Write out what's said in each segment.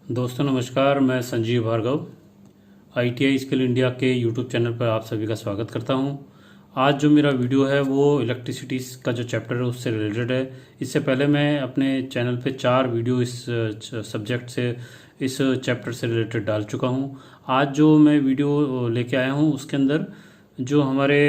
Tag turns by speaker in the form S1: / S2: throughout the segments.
S1: दोस्तों नमस्कार, मैं Sanjeev Bhargava ITI skill India के यूट्यूब चैनल पर आप सभी का स्वागत करता हूं। आज जो मेरा वीडियो है वो इलेक्ट्रिसिटी का जो चैप्टर है उससे रिलेटेड है। इससे पहले मैं अपने चैनल पे 4 वीडियो इस सब्जेक्ट से, इस चैप्टर से रिलेटेड डाल चुका हूं। आज जो मैं वीडियो लेके आया हूं उसके अंदर जो हमारे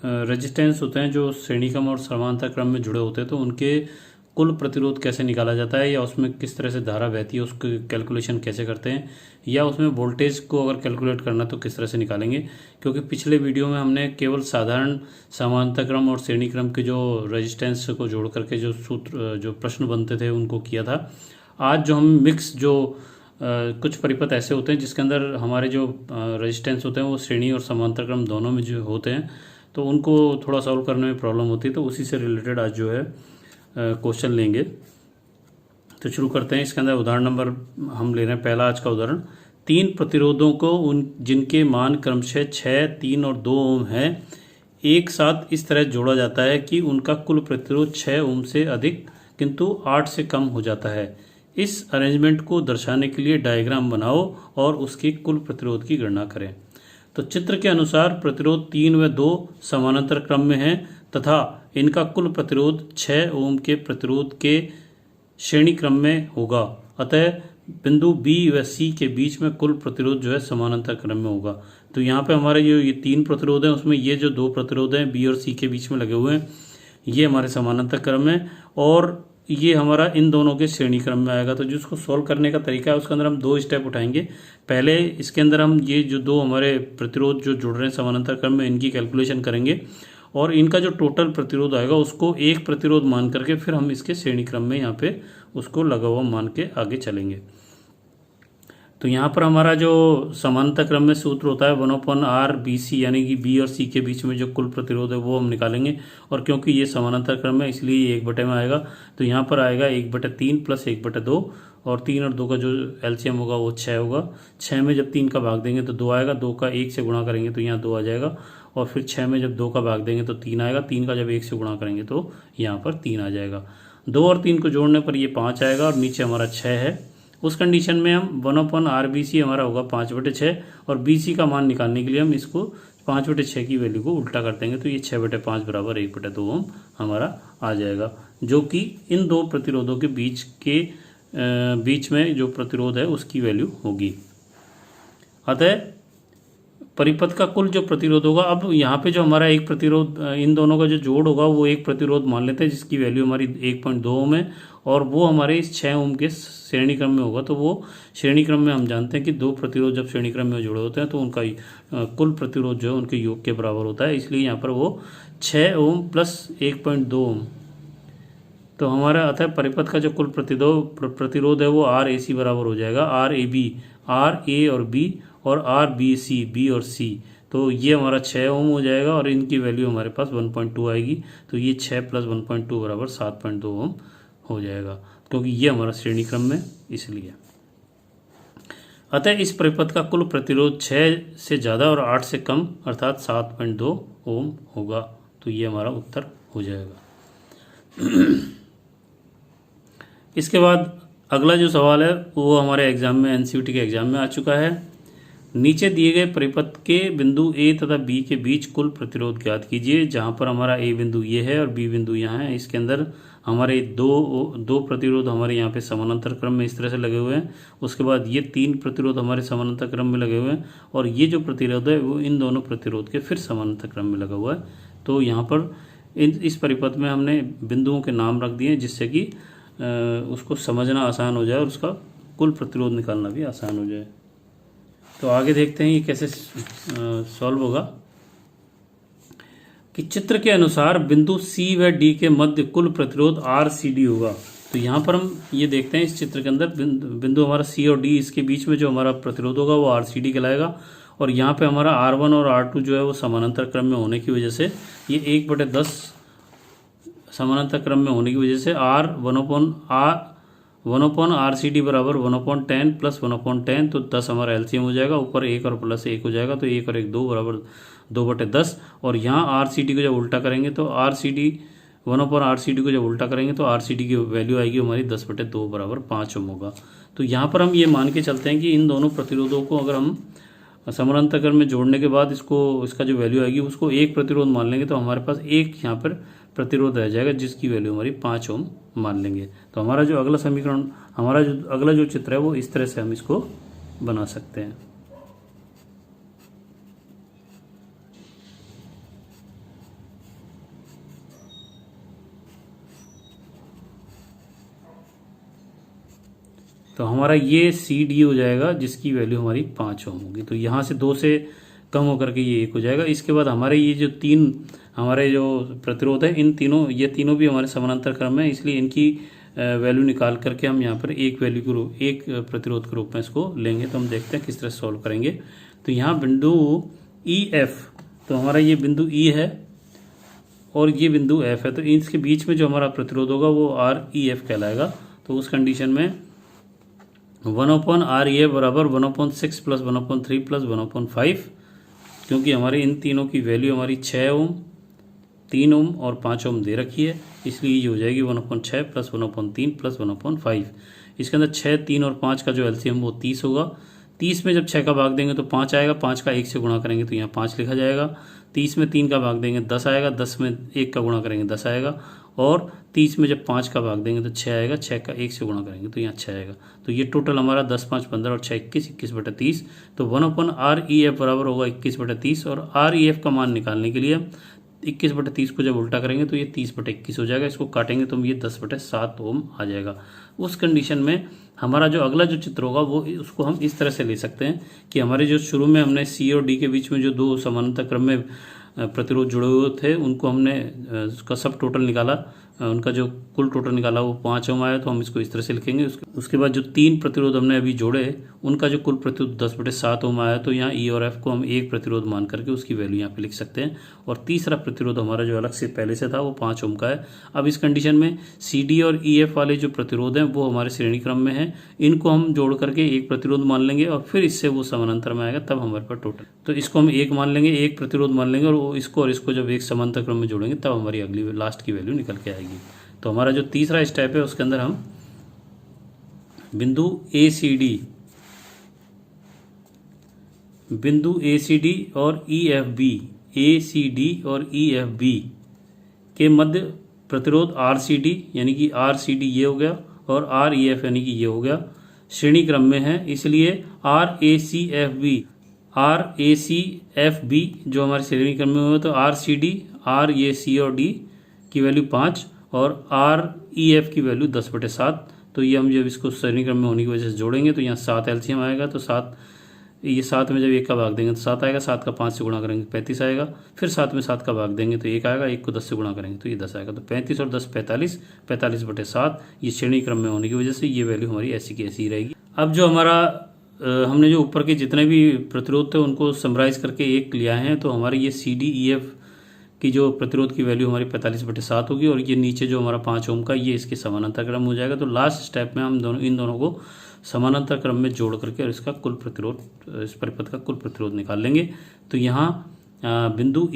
S1: रेजिस्टेंस होते हैं, जो श्रेणी क्रम और समांतर क्रम में जुड़े होते हैं, तो उनके कुल प्रतिरोध कैसे निकाला जाता है, या उसमें किस तरह से धारा बहती है उसकी कैलकुलेशन कैसे करते हैं, या उसमें वोल्टेज को अगर कैलकुलेट करना तो किस तरह से निकालेंगे। क्योंकि पिछले वीडियो में हमने केवल साधारण समांतर क्रम और श्रेणी क्रम के जो रेजिस्टेंस को जोड़ करके जो सूत्र, जो प्रश्न बनते थे उनको किया था। आज जो हम मिक्स, जो कुछ परिपथ ऐसे होते हैं जिसके अंदर हमारे जो रेजिस्टेंस होते हैं वो श्रेणी और समांतर क्रम दोनों में जो होते हैं, तो उनको थोड़ा सॉल्व करने में प्रॉब्लम होती है, तो उसी से रिलेटेड आज जो है क्वेश्चन लेंगे। तो शुरू करते हैं। इसके अंदर उदाहरण नंबर हम ले रहे हैं। पहला आज का उदाहरण, 3 प्रतिरोधों को उन जिनके मान क्रमशः 6, 3 और 2 ओम है, एक साथ इस तरह जोड़ा जाता है कि उनका कुल प्रतिरोध 6 ओम से अधिक किंतु 8 से कम हो जाता है। इस अरेंजमेंट को दर्शाने के लिए डायग्राम बनाओ और उसके कुल प्रतिरोध की गणना करें। तो चित्र के अनुसार प्रतिरोध 3 व 2 समानांतर क्रम में हैं तथा इनका कुल प्रतिरोध 6 ओम के प्रतिरोध के श्रेणी क्रम में होगा। अतः बिंदु B व C के बीच में कुल प्रतिरोध जो है समानांतर क्रम में होगा। तो यहाँ पे हमारे जो ये 3 प्रतिरोध हैं उसमें ये जो 2 प्रतिरोध हैं B और C के बीच में लगे हुए हैं, ये हमारे समानांतर क्रम में, और ये हमारा इन दोनों के श्रेणी क्रम में आएगा। तो जिसको सॉल्व करने का तरीका है उसके अंदर हम 2 स्टेप उठाएंगे। पहले इसके अंदर हम ये जो 2 हमारे प्रतिरोध जो जुड़ रहे हैं समानांतर क्रम में, इनकी कैलकुलेशन करेंगे और इनका जो टोटल प्रतिरोध आएगा उसको एक प्रतिरोध मान करके फिर हम इसके श्रेणी क्रम में यहाँ पे उसको लगा हुआ मान के आगे चलेंगे। तो यहाँ पर हमारा जो समांतर क्रम में सूत्र होता है 1/RBC, यानी कि B और C के बीच में जो कुल प्रतिरोध है वो हम निकालेंगे। और क्योंकि ये समानांतर क्रम है इसलिए ये 1/में आएगा। तो यहाँ पर आएगा 1/3 प्लस 1/2, और 3 और 2 का जो LCM होगा वो 6 होगा। 6 में जब 3 का भाग देंगे तो 2 आएगा, 2 का 1 से गुणा करेंगे तो यहाँ 2 आ जाएगा, और फिर 6 में जब 2 का भाग देंगे तो 3 आएगा, 3 का जब 1 से गुणा करेंगे तो यहाँ पर 3 आ जाएगा। 2 और 3 को जोड़ने पर ये 5 आएगा, और नीचे हमारा 6 है। उस कंडीशन में हम 1/RBC हमारा होगा 5/6, और BC का मान निकालने के लिए हम इसको 5/6 की वैल्यू को उल्टा कर देंगे, तो ये 6/5 बराबर 1/2 ओम हमारा आ जाएगा, जो कि इन 2 प्रतिरोधों के बीच में जो प्रतिरोध है उसकी वैल्यू होगी। अतः परिपथ का कुल जो प्रतिरोध होगा, अब यहाँ पे जो हमारा एक प्रतिरोध, इन दोनों का जो जोड़ होगा वो एक प्रतिरोध मान लेते हैं जिसकी वैल्यू हमारी 1.2 ओम है, और वो हमारे इस 6 ओम के श्रेणी क्रम में होगा। तो वो श्रेणी क्रम में हम जानते हैं कि 2 प्रतिरोध जब श्रेणी क्रम में जुड़े होते हैं तो उनका कुल प्रतिरोध जो है उनके योग के बराबर होता है, इसलिए यहाँ पर वो 6 ओम प्लस 1.2 ओम। तो हमारा अतः परिपथ का जो कुल प्रतिरोध है वो RAC बराबर हो जाएगा RAB, RA और B, और RBC, B और C। तो ये हमारा 6 ओम हो जाएगा, और इनकी वैल्यू हमारे पास 1.2 आएगी। तो ये 6 प्लस 1.2 बराबर 7.2 ओम हो जाएगा, क्योंकि ये हमारा श्रेणी क्रम में इसलिए। अतः इस परिपथ का कुल प्रतिरोध 6 से ज़्यादा और 8 से कम अर्थात 7.2 ओम होगा। तो ये हमारा उत्तर हो जाएगा। इसके बाद अगला जो सवाल है वो हमारे एग्जाम में, NCVT के एग्जाम में आ चुका है। नीचे दिए गए परिपथ के बिंदु A तथा B के बीच कुल प्रतिरोध ज्ञात कीजिए। जहां पर हमारा A बिंदु ये है और B बिंदु यहाँ है, इसके अंदर हमारे दो प्रतिरोध हमारे यहाँ पे समानांतर क्रम में इस तरह से लगे हुए हैं। उसके बाद ये 3 प्रतिरोध हमारे समानांतर क्रम में लगे हुए हैं, और ये जो प्रतिरोध है वो इन दोनों प्रतिरोध के फिर समानांतर क्रम में लगा हुआ है। तो यहाँ पर इस परिपथ में हमने बिंदुओं के नाम रख दिए जिससे कि उसको समझना आसान हो जाए और उसका कुल प्रतिरोध निकालना भी आसान हो जाए। तो आगे देखते हैं ये कैसे सॉल्व होगा। कि चित्र के अनुसार बिंदु C व D के मध्य कुल प्रतिरोध RCD होगा। तो यहाँ पर हम ये देखते हैं इस चित्र के अंदर बिंदु हमारा C और D, इसके बीच में जो हमारा प्रतिरोध होगा वो RCD कहलाएगा। और यहाँ पे हमारा R1 और R2 जो है वो समानांतर क्रम में होने की वजह से ये 1/10 समानांतर क्रम में होने की वजह से 1/RCD बराबर 1/10 प्लस 1/10, तो 10 हमारा LCM हो जाएगा। ऊपर 1 और प्लस 1 हो जाएगा, तो 1 और 1 2 बराबर 2/10। और यहाँ RCD को जब उल्टा करेंगे तो 1/RCD को जब उल्टा करेंगे तो RCD की वैल्यू आएगी हमारी 10/2 बराबर 5 ओम होगा। तो यहाँ पर हम ये मान के चलते हैं कि इन दोनों प्रतिरोधों को अगर हम समानांतर क्रम में जोड़ने के बाद इसका जो वैल्यू आएगी उसको एक प्रतिरोध मान लेंगे तो हमारे पास एक यहाँ पर प्रतिरोध रह जाएगा जिसकी वैल्यू हमारी 5 ओम मान लेंगे। तो हमारा जो अगला समीकरण, हमारा जो अगला जो चित्र है वो इस तरह से हम इसको बना सकते हैं। तो हमारा ये सी डी हो जाएगा जिसकी वैल्यू हमारी 5 ओम होगी। तो यहाँ से 2 से कम होकर के ये 1 हो जाएगा। इसके बाद हमारे ये जो 3 हमारे जो प्रतिरोध है, ये तीनों भी हमारे समानांतर क्रम में, इसलिए इनकी वैल्यू निकाल करके हम यहाँ पर एक प्रतिरोध के रूप में इसको लेंगे। तो हम देखते हैं किस तरह सॉल्व करेंगे। तो यहाँ बिंदु ई एफ, तो हमारा ये बिंदु ई है और ये बिंदु एफ है, तो इसके बीच में जो हमारा प्रतिरोध होगा वो आर ई एफ कहलाएगा। तो उस कंडीशन में 1/REF बराबर 1/6 प्लस 1/3 प्लस 1/5, क्योंकि हमारे इन तीनों की वैल्यू हमारी 6 ओम, 3 ओम और 5 ओम दे रखी है, इसलिए ये हो जाएगी 1/6 प्लस 1/3 प्लस 1/5। इसके अंदर 6, 3 और 5 का जो एलसीएम वो 30 होगा। 30 में जब 6 का भाग देंगे तो 5 आएगा, 5 का 1 से गुणा करेंगे तो यहाँ 5 लिखा जाएगा। 30 में 3 का भाग देंगे 10 आएगा, 10 में 1 का गुणा करेंगे 10 आएगा, और 30 में जब 5 का भाग देंगे तो 6 आएगा, 6 का 1 से गुणा करेंगे तो यहाँ 6 आएगा। तो ये टोटल हमारा 10, 5, 15 और 6, 21, 21/30। तो 1/REF बराबर होगा 21/30, और REF का मान निकालने के लिए 21/30 को जब उल्टा करेंगे तो ये 30/21 हो जाएगा। इसको काटेंगे तो ये 10/7 ओम आ जाएगा। उस कंडीशन में हमारा जो अगला जो चित्र होगा वो उसको हम इस तरह से ले सकते हैं कि हमारे जो शुरू में हमने सी और डी के बीच में जो 2 समानांतर क्रम में प्रतिरोध जुड़े हुए थे उनको हमने उसका सब टोटल निकाला, उनका जो कुल टोटल निकाला वो 5 ओम आया। तो हम इसको इस तरह से लिखेंगे। उसके बाद जो 3 प्रतिरोध हमने अभी जोड़े उनका जो कुल प्रतिरोध 10/7 ओम आया, तो यहाँ ई और एफ को हम एक प्रतिरोध मान करके उसकी वैल्यू यहाँ पे लिख सकते हैं। और तीसरा प्रतिरोध हमारा जो अलग से पहले से था वो 5 ओम का है। अब इस कंडीशन में सी डी और ई एफ वाले जो प्रतिरोध हैं वो हमारे श्रेणी क्रम में हैं, इनको हम जोड़ करके एक प्रतिरोध मान लेंगे और फिर इससे वो समानांतर में आएगा, तब हमारे पास टोटल, तो इसको हम एक मान लेंगे, एक प्रतिरोध मान लेंगे, और इसको जब एक समानांतर क्रम में जोड़ेंगे तब हमारी अगली लास्ट की वैल्यू निकल के आएगी। तो हमारा जो तीसरा स्टेप है उसके अंदर हम बिंदु ए सी डी और ई एफ बी, ACD और EFB के मध्य प्रतिरोध RCD यानी कि RCD ये हो गया और REF यानी कि ये हो गया, श्रेणी क्रम में है, इसलिए RACFB जो हमारे श्रेणी क्रम में हुआ तो RCD, RAC और D की वैल्यू 5 और REF की वैल्यू 10/7। तो ये हम जब इसको श्रेणी क्रम में होने की वजह से जोड़ेंगे तो यहाँ 7 एलसीएम आएगा। तो 7 में जब 1 का भाग देंगे तो 7 आएगा, 7 का 5 से गुणा करेंगे 35 आएगा, फिर 7 में 7 का भाग देंगे तो 1 आएगा, 1 को 10 से गुणा करेंगे तो ये 10 आएगा। तो 35 और 10 45, 45/7 ये श्रेणी क्रम में होने की वजह से ये वैल्यू हमारी ऐसी की ऐसी ही रहेगी। अब जो हमारा हमने जो ऊपर के जितने भी प्रतिरोध थे उनको समराइज करके एक लिया है, तो हमारी ये CDEF की जो प्रतिरोध की वैल्यू हमारी 45/7 होगी और ये नीचे जो हमारा 5 ओम का ये इसके समानांतर क्रम हो जाएगा। तो लास्ट स्टेप में हम इन दोनों को समानांतर क्रम में जोड़ करके और इसका कुल प्रतिरोध, इस परिपथ का कुल प्रतिरोध निकाल लेंगे। तो यहाँ बिंदु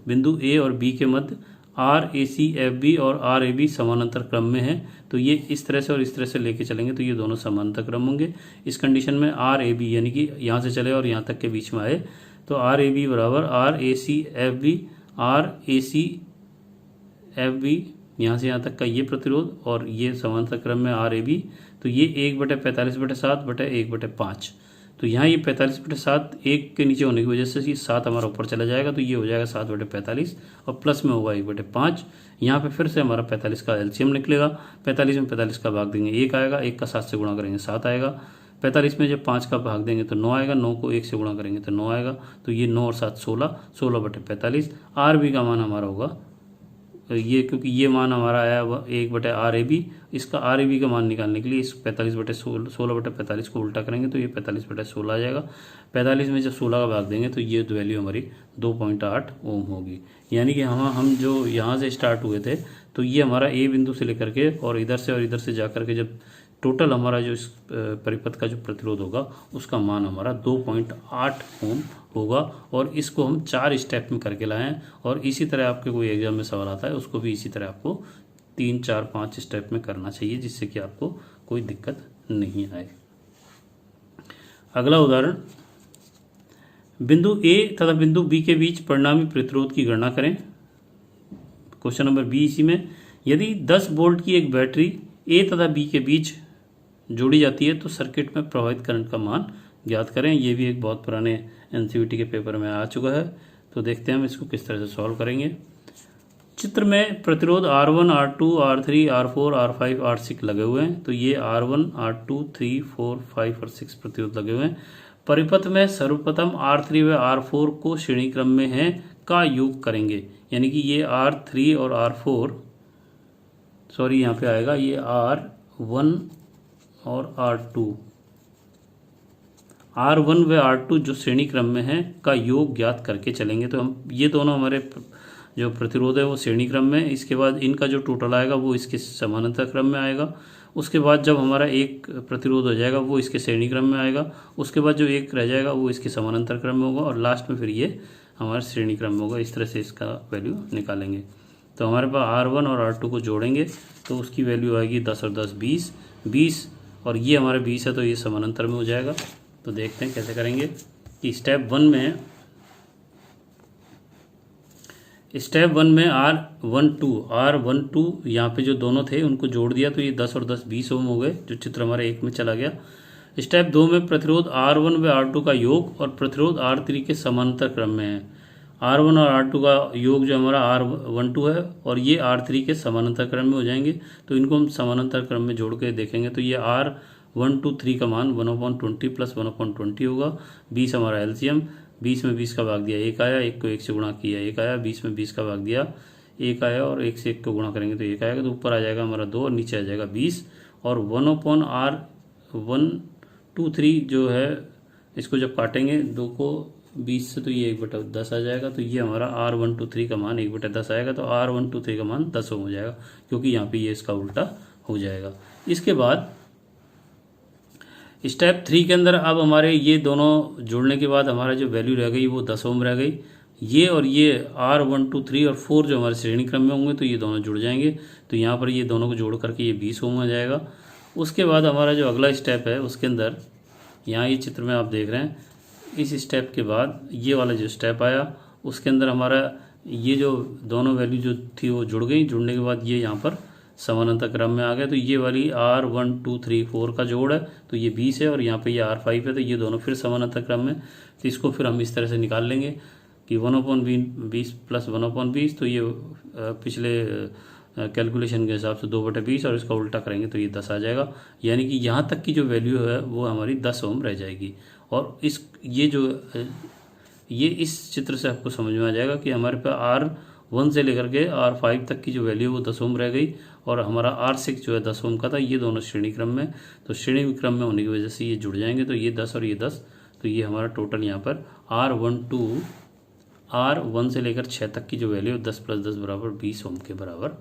S1: बिंदु ए और बी के मध्य RACFB और RAB समानांतर क्रम में है, तो ये इस तरह से और इस तरह से लेके चलेंगे तो ये दोनों समानांतर क्रम होंगे। इस कंडीशन में RAB यानी कि यहाँ से चले और यहाँ तक के बीच में आए तो RAB बराबर RACFB यहाँ से यहाँ तक का ये प्रतिरोध और ये समानांतर क्रम में RAB, तो ये 1/45/7/1/5। तो यहाँ ये 45/7 1 के नीचे होने की वजह से ये 7 हमारा ऊपर चला जाएगा, तो ये हो जाएगा 7/45 और प्लस में होगा 1/5। यहाँ पे फिर से हमारा 45 का एलसीएम निकलेगा, 45 में 45 का भाग देंगे 1 आएगा, 1 का 7 से गुणा करेंगे 7 आएगा, 45 में जब 5 का भाग देंगे तो 9 आएगा, 9 को 1 से गुणा करेंगे तो 9 आएगा, तो ये 9 और 7 16, 16/45। RB का मान हमारा होगा ये, क्योंकि ये मान हमारा आया 1/RAB, इसका RAB का मान निकालने के लिए इस 16/45 को उल्टा करेंगे तो ये 45/16 आ जाएगा। 45 में जब 16 का भाग देंगे तो ये वैल्यू हमारी 2.8 ओम होगी। यानी कि हम जो यहाँ से स्टार्ट हुए थे तो ये हमारा ए बिंदु से लेकर के और इधर से जा कर के जब टोटल हमारा जो इस परिपथ का जो प्रतिरोध होगा उसका मान हमारा 2.8 ओम होगा। और इसको हम 4 स्टेप में करके लाए हैं, और इसी तरह आपके कोई एग्जाम में सवाल आता है उसको भी इसी तरह आपको 3, 4, 5 स्टेप में करना चाहिए, जिससे कि आपको कोई दिक्कत नहीं आए। अगला उदाहरण, बिंदु ए तथा बिंदु बी के बीच परिणामी प्रतिरोध की गणना करें। क्वेश्चन नंबर बी इसी में, यदि 10 वोल्ट की एक बैटरी ए तथा बी के बीच जोड़ी जाती है तो सर्किट में प्रवाहित करंट का मान ज्ञात करें। ये भी एक बहुत पुराने एनसीईआरटी के पेपर में आ चुका है। तो देखते हैं हम इसको किस तरह से सॉल्व करेंगे। चित्र में प्रतिरोध R1, R2, R3, R4, R5, R6 लगे हुए हैं। तो ये R1, R2, 3, 4, 5 और 6 प्रतिरोध लगे हुए हैं। परिपथ में सर्वप्रथम R3 व R4 को श्रेणी क्रम में है का योग करेंगे, यानी कि ये R3 और R4, सॉरी यहाँ पे आएगा ये R1 और R1 व R2 जो श्रेणी क्रम में है का योग ज्ञात करके चलेंगे। तो हम ये दोनों हमारे जो प्रतिरोध है वो श्रेणी क्रम में, इसके बाद इनका जो टोटल आएगा वो इसके समानांतर क्रम में आएगा। उसके बाद जब हमारा एक प्रतिरोध हो जाएगा वो इसके श्रेणी क्रम में आएगा। उसके बाद जो एक रह जाएगा वो इसके समानांतर क्रम में होगा और लास्ट में फिर ये हमारे श्रेणी क्रम में होगा। इस तरह से इसका वैल्यू निकालेंगे। तो हमारे पास R1 और R2 को जोड़ेंगे तो उसकी वैल्यू आएगी 10 और 10 20 और ये हमारे 20 है तो ये समानांतर में हो जाएगा। तो देखते हैं कैसे करेंगे कि स्टेप वन में R12 यहाँ पे जो दोनों थे उनको जोड़ दिया तो ये 10 और 10 20 ओम हो गए, जो चित्र हमारे एक में चला गया। स्टेप 2 में प्रतिरोध R1 व R2 का योग और प्रतिरोध R3 के समांतर क्रम में है। R1 और R2 का योग जो हमारा R12 है और ये R3 के समानांतर क्रम में हो जाएंगे। तो इनको हम समानांतर क्रम में जोड़ के देखेंगे तो ये R123 का मान 1/20 प्लस 1/20 होगा। 20 हमारा एलसीएम, 20 में 20 का भाग दिया 1 आया, 1 को 1 से गुणा किया 1 आया, 20 में 20 का भाग दिया 1 आया और 1 से 1 को गुणा करेंगे तो 1 आएगा। तो ऊपर आ जाएगा हमारा 2 और नीचे आ जाएगा 20 और 1/R123 जो है इसको जब काटेंगे 2 को 20 से तो ये 1/10 आ जाएगा। तो ये हमारा R123 का मान 1/10 आएगा। तो R123 का मान 10 ओम हो जाएगा, क्योंकि यहाँ पे ये इसका उल्टा हो जाएगा। इसके बाद स्टेप 3 के अंदर अब हमारे ये दोनों जुड़ने के बाद हमारा जो वैल्यू रह गई वो 10 ओम रह गई। ये और ये R123 और 4 जो हमारे श्रेणी क्रम में होंगे तो ये दोनों जुड़ जाएंगे। तो यहाँ पर ये दोनों को जोड़ करके ये 20 ओम हो जाएगा। उसके बाद हमारा जो अगला स्टेप है उसके अंदर, यहाँ ये चित्र में आप देख रहे हैं, इस स्टेप के बाद ये वाला जो स्टेप आया उसके अंदर हमारा ये जो दोनों वैल्यू जो थी वो जुड़ गई। जुड़ने के बाद ये यहाँ पर समानांतर क्रम में आ गया। तो ये वाली R123 का जोड़ है तो ये 20 है और यहाँ पे ये R5 है तो ये दोनों फिर समानांतर क्रम में। तो इसको फिर हम इस तरह से निकाल लेंगे कि 1/20 प्लस 1/20, तो ये पिछले कैलकुलेशन के हिसाब से 2/20 और इसका उल्टा करेंगे तो ये 10 आ जाएगा। यानी कि यहाँ तक की जो वैल्यू है वो हमारी 10 ओम रह जाएगी। और ये इस चित्र से आपको समझ में आ जाएगा कि हमारे पास R1 से लेकर के R5 तक की जो वैल्यू वो 10 ओम रह गई और हमारा R6 जो है 10 ओम का था। ये दोनों श्रेणी क्रम में, तो श्रेणी क्रम में होने की वजह से ये जुड़ जाएंगे। तो ये 10 और ये 10, तो ये हमारा टोटल यहाँ पर R1 से लेकर 6 तक की जो वैल्यू 10 + 10 बराबर 20 ओम के बराबर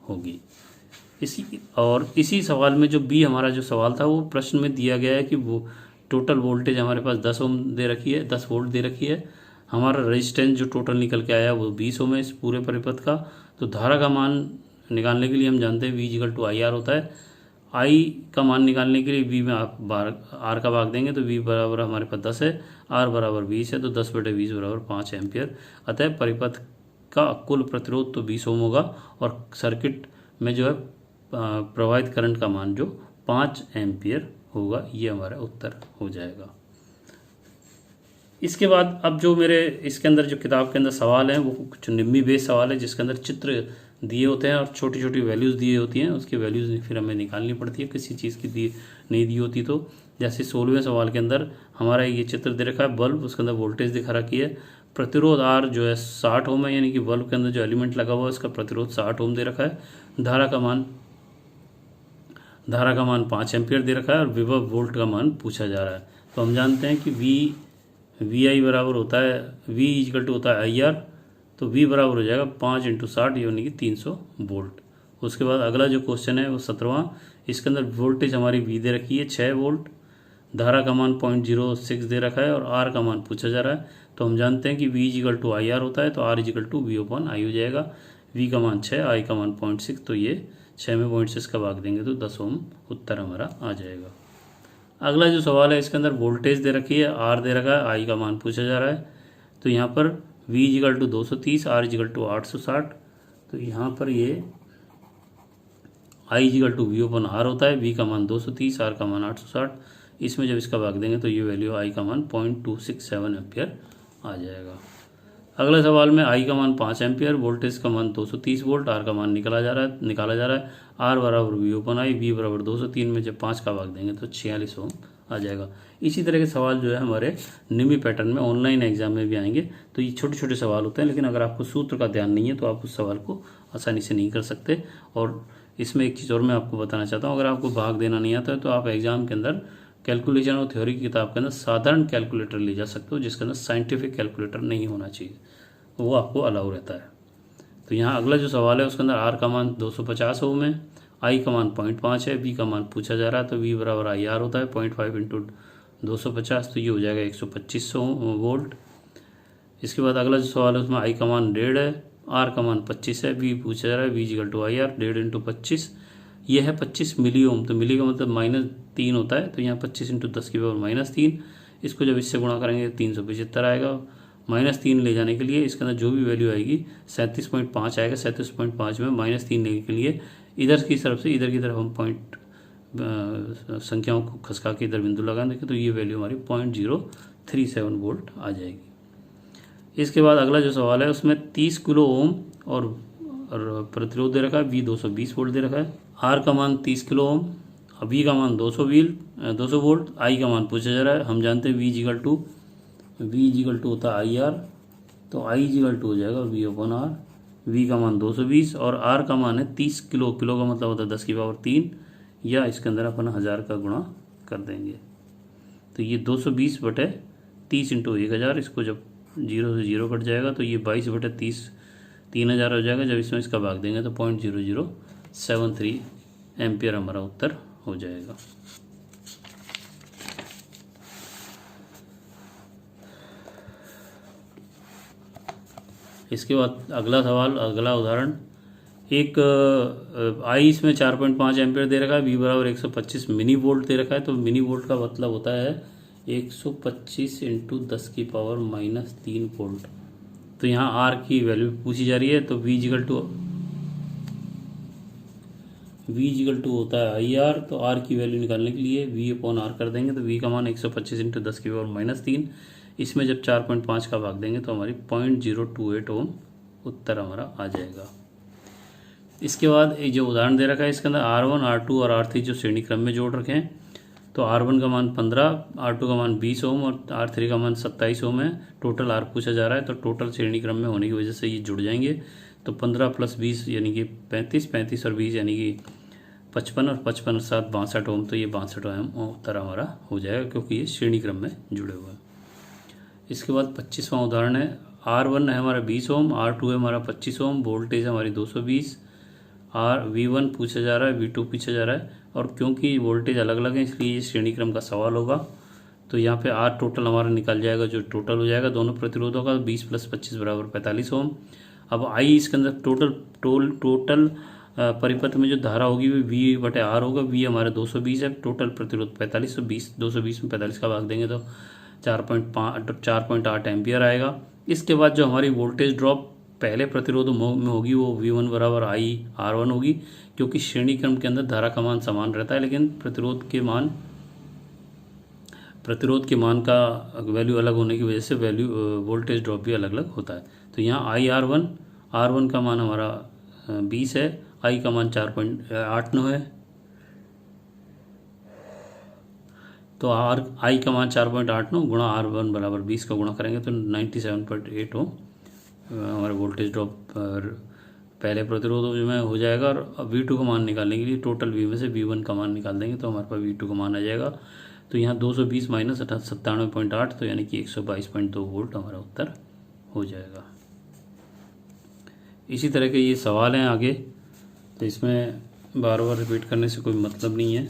S1: होगी। इसी सवाल में जो बी हमारा जो सवाल था वो प्रश्न में दिया गया है कि वो टोटल वोल्टेज हमारे पास 10 ओम दे रखी है, 10 वोल्ट दे रखी है। हमारा रेजिस्टेंस जो टोटल निकल के आया वो 20 ओम है इस पूरे परिपथ का। तो धारा का मान निकालने के लिए हम जानते हैं V = IR होता है। I का मान निकालने के लिए V में आप R का भाग देंगे तो V बराबर हमारे पास 10 है, R बराबर 20 है तो 10/20 बराबर 5 एम्पियर। अतः परिपथ का कुल प्रतिरोध तो 20 ओम होगा और सर्किट में जो है प्रवाहित करंट का मान जो 5 एम्पियर होगा। ये हमारा उत्तर हो जाएगा। इसके बाद अब जो मेरे इसके अंदर जो किताब के अंदर सवाल हैं वो कुछ निम्मी बेस सवाल है, जिसके अंदर चित्र दिए होते हैं और छोटी छोटी वैल्यूज़ दी होती हैं। उसकी वैल्यूज़ फिर हमें निकालनी पड़ती है किसी चीज़ की नहीं दी होती तो। जैसे 16वें सवाल के अंदर हमारा ये चित्र दे रखा है बल्ब, उसके अंदर वोल्टेज दिखा रखी है। प्रतिरोध R जो है 60 ओम है, यानी कि बल्ब के अंदर जो एलिमेंट लगा हुआ है उसका प्रतिरोध 60 ओम दे रखा है। धारा का मान 5 एम्पियर दे रखा है और विभव वोल्ट का मान पूछा जा रहा है। तो हम जानते हैं कि VI बराबर होता है, V = होता है IR। तो V बराबर हो जाएगा 5 × 60 यानी कि 300 वोल्ट। उसके बाद अगला जो क्वेश्चन है वो 17वां, इसके अंदर वोल्टेज हमारी V दे रखी है 6 वोल्ट, धारा का मान 0.06 दे रखा है और R का मान पूछा जा रहा है। तो हम जानते हैं कि V = IR होता है तो R = V/I हो जाएगा। V का मान 6, I का मान 0.6, तो ये 6 में 0.6 का भाग देंगे तो 10 ओम उत्तर हमारा आ जाएगा। अगला जो सवाल है इसके अंदर वोल्टेज दे रखी है, आर दे रखा है, आई का मान पूछा जा रहा है। तो यहाँ पर V is equal to 230, R is equal to 860। तो यहाँ पर ये I is equal to V upon R होता है, V का मान 230, R का मान 860। इसमें जब इसका भाग देंगे तो ये वैल्यू आई का मान 0.267 एम्पियर आ जाएगा। अगले सवाल में आई का मान 5 एम्पियर, वोल्टेज का मान 230 वोल्ट, आर का मान निकाला जा रहा है। आर बराबर V ओपन आई, V बराबर 203 में जब 5 का भाग देंगे तो 46 ओम आ जाएगा। इसी तरह के सवाल जो है हमारे निमी पैटर्न में ऑनलाइन एग्जाम में भी आएंगे। तो ये छोटे छोटे सवाल होते हैं, लेकिन अगर आपको सूत्र का ध्यान नहीं है तो आप उस सवाल को आसानी से नहीं कर सकते। और इसमें एक चीज़ और मैं आपको बताना चाहता हूँ, अगर आपको भाग देना नहीं आता है तो आप एग्जाम के अंदर कैलकुलेशन और थ्योरी की किताब के अंदर साधारण कैलकुलेटर ले जा सकते हो, जिसके अंदर साइंटिफिक कैलकुलेटर नहीं होना चाहिए, वो आपको अलाउ रहता है। तो यहाँ अगला जो सवाल है उसके अंदर आर का मान 250 ओम है, आई का मान 0.5 है, वी का मान पूछा जा रहा है। तो वी बराबर आई आर होता है 0.5 इंटू 250, तो ये हो जाएगा 125 वोल्ट। इसके बाद अगला जो सवाल है उसमें आई का मान 1.5 है, आर का मान 25 है, वी पूछा जा रहा है, V equal to I 1.5 into 25, ये है 25 मिली ओम। तो मिली का मतलब -3 होता है, तो यहाँ 25 इंटू 10 की पावर -3, इसको जब इससे गुणा करेंगे 375 आएगा। -3 ले जाने के लिए इसके अंदर जो भी वैल्यू आएगी 37.5 आएगा। 37.5 में -3 लेने के लिए इधर की तरफ से इधर की तरफ हम पॉइंट संख्याओं को खसका के इधर बिंदु लगा देंगे तो ये वैल्यू हमारी 0.037 वोल्ट आ जाएगी। इसके बाद अगला जो सवाल है उसमें 30 किलो ओम और प्रतिरोध दे रखा है, V 220 वोल्ट दे रखा है, आर का मान 30 किलो ओम, V का मान 200 वोल्ट, आई का मान पूछा जा रहा है। हम जानते हैं V इजिकल टू होता है आई आर, तो आई इजिकल टू हो जाएगा V ओपन आर, V का मान 220 और R का मान है 30 किलो। किलो का मतलब होता है 10 की पावर 3, या इसके अंदर अपन 1000 का गुणा कर देंगे। तो ये 220 बटे 30 इंटू 1000, इसको जब 0 से 0 कट जाएगा तो ये 22 बटे 30 3000 हो जाएगा। जब इसमें इसका भाग देंगे तो 0.0073 एम्पियर हमारा उत्तर हो जाएगा। इसके बाद अगला सवाल, अगला उदाहरण, एक आई इसमें 4.5 एम्पियर दे रखा है, V बराबर 125 मिनी वोल्ट दे रखा है। तो मिनी वोल्ट का मतलब होता है 125 इंटू 10 की पावर -3 वोल्ट। तो यहाँ R की वैल्यू पूछी जा रही है, तो V इजिकल टू होता है आई आर। तो R की वैल्यू निकालने के लिए V अपॉन R कर देंगे, तो V का मान 125 इंटू 10 की पावर -3, इसमें जब 4.5 का भाग देंगे तो हमारी 0.028 ओम उत्तर हमारा आ जाएगा। इसके बाद एक जो उदाहरण दे रखा है इसके अंदर R1, R2 और R3 जो श्रेणी क्रम में जोड़ रखे हैं। तो R1 का मान 15, R2 का मान 20 ओम और R3 का मान 27 ओम है। टोटल R पूछा जा रहा है, तो टोटल श्रेणी क्रम में होने की वजह से ये जुड़ जाएंगे। तो 15 + 20 यानी कि 35, 35 और 20 यानी कि 55 और 55 और 7 62 ओम। तो ये 62 ओम उत्तर हमारा हो जाएगा, क्योंकि ये श्रेणी क्रम में जुड़े हुए हैं। इसके बाद 25वां उदाहरण है, R1 है हमारा 20 ओम, R2 है हमारा 25 ओम, वोल्टेज हमारी 220, V1 पूछा जा रहा है, V2 पूछा जा रहा है। और क्योंकि वोल्टेज अलग अलग है इसलिए ये श्रेणी क्रम का सवाल होगा। तो यहाँ पे R टोटल हमारा निकल जाएगा, जो टोटल हो जाएगा दोनों प्रतिरोधों का 20 + 25 बराबर 45 ओम। अब I इसके अंदर टोटल परिपथ में जो धारा होगी वो V बटे R होगा। V हमारे 220 है, टोटल प्रतिरोध 45, 220 में 45 का भाग देंगे तो 4.8 एम्पियर आएगा। इसके बाद जो हमारी वोल्टेज ड्रॉप पहले प्रतिरोध में होगी वो V1 बराबर आई R1 होगी, क्योंकि श्रेणी क्रम के अंदर धारा का मान समान रहता है, लेकिन प्रतिरोध के मान का वैल्यू अलग होने की वजह से वोल्टेज ड्रॉप भी अलग अलग होता है। तो यहाँ आई R1 का मान हमारा 20 है, आई का मान 4.89 है। तो आई का मान 4.89 गुणा R1 बराबर 20 का गुणा करेंगे तो 97.8 ओम हमारा वोल्टेज ड्रॉप पहले प्रतिरोध में हो जाएगा। और V2 का मान निकालने के लिए टोटल V में से V1 का मान निकाल देंगे तो हमारे पास V2 का मान आ जाएगा। तो यहाँ 220 - 97.8, तो यानी कि 122.2 वोल्ट हमारा उत्तर हो जाएगा। इसी तरह के ये सवाल हैं आगे, तो इसमें बार बार रिपीट करने से कोई मतलब नहीं है।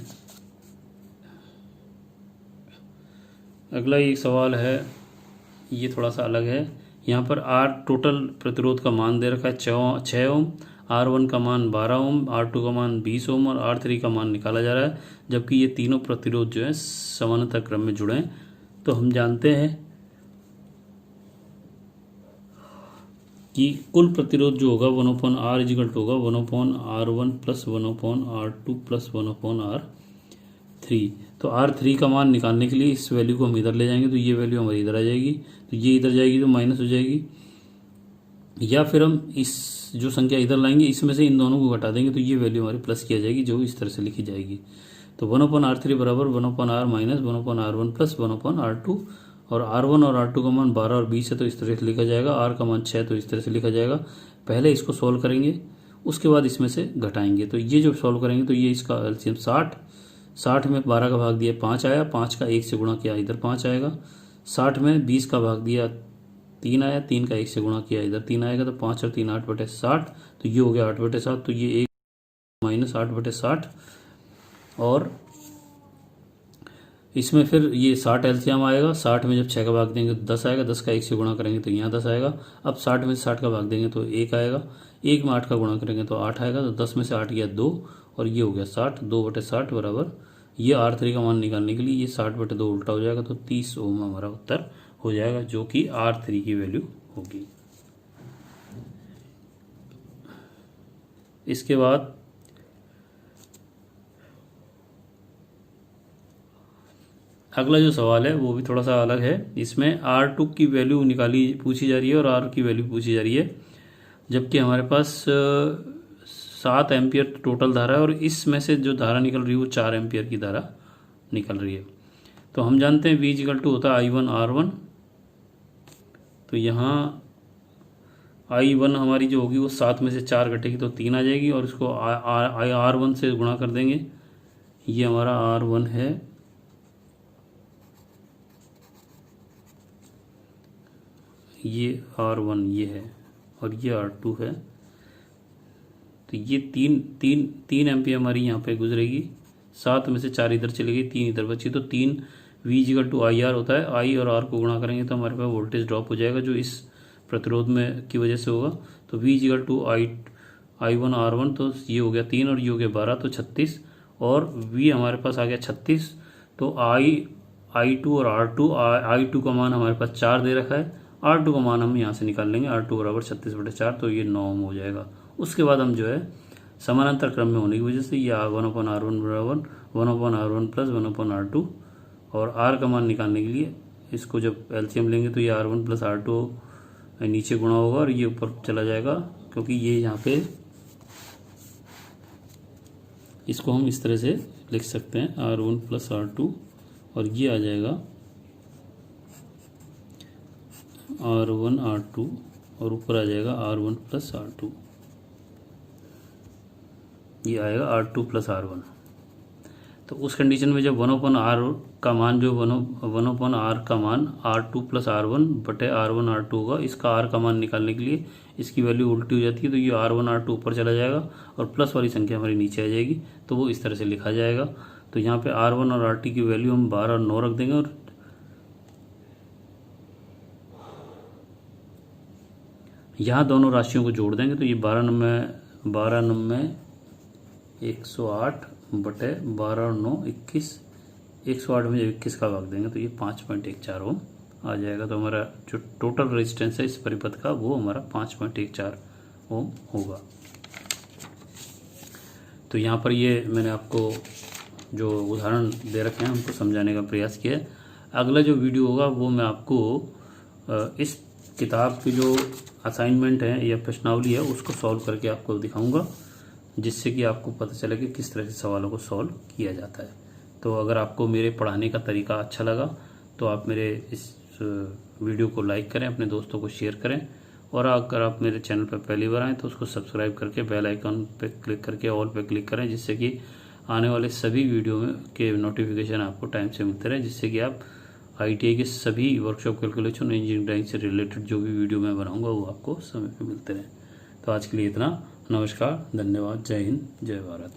S1: अगला एक सवाल है, ये थोड़ा सा अलग है। यहाँ पर R टोटल प्रतिरोध का मान दे रखा है 6 ओम, R1 का मान 12 ओम, R2 का मान 20 ओम और R3 का मान निकाला जा रहा है, जबकि ये तीनों प्रतिरोध जो है समानांतर क्रम में जुड़े हैं। तो हम जानते हैं कि कुल प्रतिरोध जो होगा 1/R इजिकल टू होगा 1/R1 plus 1/R2 plus 1/R3। तो R3 का मान निकालने के लिए इस वैल्यू को हम इधर ले जाएंगे, तो ये वैल्यू हमारी इधर आ जाएगी, तो ये इधर जाएगी तो माइनस हो जाएगी, या फिर हम इस जो संख्या इधर लाएंगे इसमें से इन दोनों को घटा देंगे तो ये वैल्यू हमारी प्लस की आ जाएगी, जो इस तरह से लिखी जाएगी। तो 1/R3 बराबर 1/R minus 1/R1 plus 1/R2, और R1 और R2 का मान 12 और 20 है तो इस तरह से लिखा जाएगा, R का मान 6 तो इस तरह से लिखा जाएगा। पहले इसको सॉल्व करेंगे, उसके बाद इसमें से घटाएंगे। तो ये जो सॉल्व करेंगे तो ये इसका एलसीएम 60 में 12 का भाग दिया 5 आया, 5 का 1 से गुणा किया इधर 5 आएगा, 60 में 20 का भाग दिया 3 आया, 3 का 1 से गुणा किया इधर 3 आएगा, तो 5 और 3 8/60, तो ये हो गया 8/7, तो ये 1 माइनस 8/60। और इसमें फिर ये 60 एलसीएम आएगा, 60 में जब 6 का भाग देंगे तो 10 आएगा, 10 का 1 से गुणा करेंगे तो यहाँ 10 आएगा। अब 60 में से 60 का भाग देंगे तो 1 आएगा, 1 में 8 का गुणा करेंगे तो 8 आएगा, तो 10 में से 8 गया 2, और ये हो गया 60, 2/60 बराबर ये R3 का मान निकालने के लिए ये 60/2 उल्टा हो जाएगा, तो 30 ओम हमारा उत्तर हो जाएगा, जो कि R3 की वैल्यू होगी। इसके बाद अगला जो सवाल है वो भी थोड़ा सा अलग है। इसमें R2 की वैल्यू पूछी जा रही है और R की वैल्यू पूछी जा रही है, जबकि हमारे पास 7 एम्पियर टोटल धारा है और इसमें से जो धारा निकल रही है वो 4 एम्पियर की धारा निकल रही है। तो हम जानते हैं V इक्वल टू होता है I1 R1, तो यहाँ I1 हमारी जो होगी वो 7 में से 4 घटेगी तो 3 आ जाएगी, और इसको R1 से गुणा कर देंगे, ये हमारा R1 है, ये R1 ये है, और ये R2 है। तो ये तीन एम्पियर हमारी यहाँ पे गुजरेगी, 7 में से 4 इधर चली गई, 3 इधर बची, तो 3 V इक्वल टू IR होता है। I और R को गुणा करेंगे तो हमारे पास वोल्टेज ड्रॉप हो जाएगा, जो इस प्रतिरोध में की वजह से होगा। तो V equal to I1 R1, तो ये हो गया 3 और ये हो गया 12, तो 36, और V हमारे पास आ गया 36। तो I2 और R2, I2 का मान हमारे पास 4 दे रखा है, R2 का मान हम यहाँ से निकाल लेंगे, R2 बराबर 36/4, तो ये 9 हो जाएगा। उसके बाद हम जो है समानांतर क्रम में होने की वजह से ये 1/R1 बराबर 1/R1 प्लस 1/R2, और R का मान निकालने के लिए इसको जब एलसीएम लेंगे तो ये R1 प्लस R2 नीचे गुणा होगा और ये ऊपर चला जाएगा, क्योंकि ये यहाँ पे इसको हम इस तरह से लिख सकते हैं R1 प्लस R2, और ये आ जाएगा R1 R2, और ऊपर आ जाएगा R1 प्लस R2, ये आएगा R2 प्लस R1। तो उस कंडीशन में जब 1/R का मान जो 1/R का मान R2 प्लस R1 बटे R1 R2 होगा, इसका R का मान निकालने के लिए इसकी वैल्यू उल्टी हो जाती है, तो ये R1 R2 ऊपर चला जाएगा और प्लस वाली संख्या हमारी नीचे आ जाएगी, तो वो इस तरह से लिखा जाएगा। तो यहाँ पे R1 और RT की वैल्यू हम 12 और 9 रख देंगे, और यहाँ दोनों राशियों को जोड़ देंगे, तो ये 12 9 108 बटे 12 और 9 21, 108 में जब 21 का भाग देंगे तो ये 5.14 ओम आ जाएगा। तो हमारा जो टोटल रेजिस्टेंस है इस परिपथ का वो हमारा 5.14 ओम होगा। तो यहाँ पर ये मैंने आपको जो उदाहरण दे रखे हैं उनको समझाने का प्रयास किया है। अगला जो वीडियो होगा वो मैं आपको इस किताब की जो असाइनमेंट है या प्रश्नावली है उसको सॉल्व करके आपको दिखाऊंगा, जिससे कि आपको पता चले कि किस तरह से सवालों को सॉल्व किया जाता है। तो अगर आपको मेरे पढ़ाने का तरीका अच्छा लगा तो आप मेरे इस वीडियो को लाइक करें, अपने दोस्तों को शेयर करें, और अगर आप मेरे चैनल पर पहली बार आएँ तो उसको सब्सक्राइब करके बेल आइकन पर क्लिक करके ऑल पे क्लिक करें, जिससे कि आने वाले सभी वीडियो में के नोटिफिकेशन आपको टाइम से मिलते रहे, जिससे कि आप ITI के सभी वर्कशॉप कैलकुलेशन इंजीनियरिंग ड्राइंग से रिलेटेड जो भी वीडियो मैं बनाऊंगा वो आपको समय पे मिलते रहें। तो आज के लिए इतना। नमस्कार, धन्यवाद, जय हिंद, जय भारत।